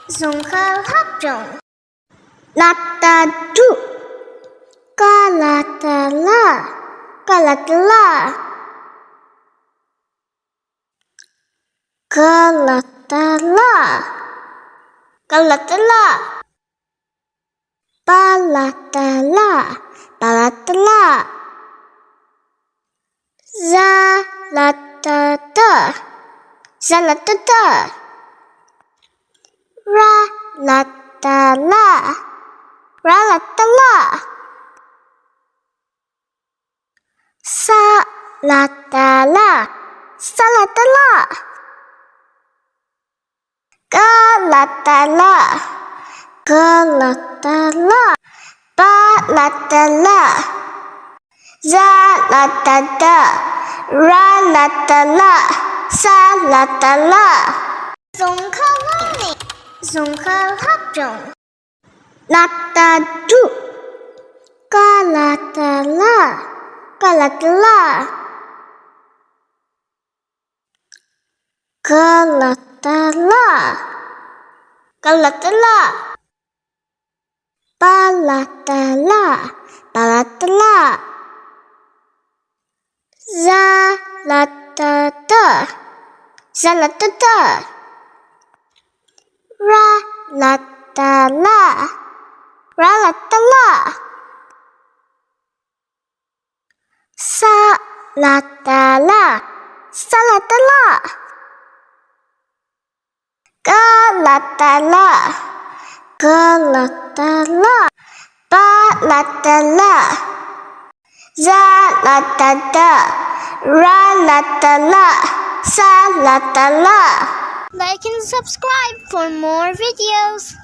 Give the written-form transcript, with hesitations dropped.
dzongkhalearning. Latadu, kalatala, kalatala, kalatala, kalatala, palatala, palatala, zalatada, zalatada, ralatala, ralatala, salatala, salatala, galatala, galatala, balatala, zalatada, ralatala, salatala. Dzongkhalearning, dzongkhalearning. Latadu, kalatala, kalatala, kalatala, kalatala, palatala, palatala, zalatada, zalatada, ralatala, ralatala, salatala, salatala, galatala, galatala, balatala, zalatada, ralatala, salatala. Like and subscribe for more videos.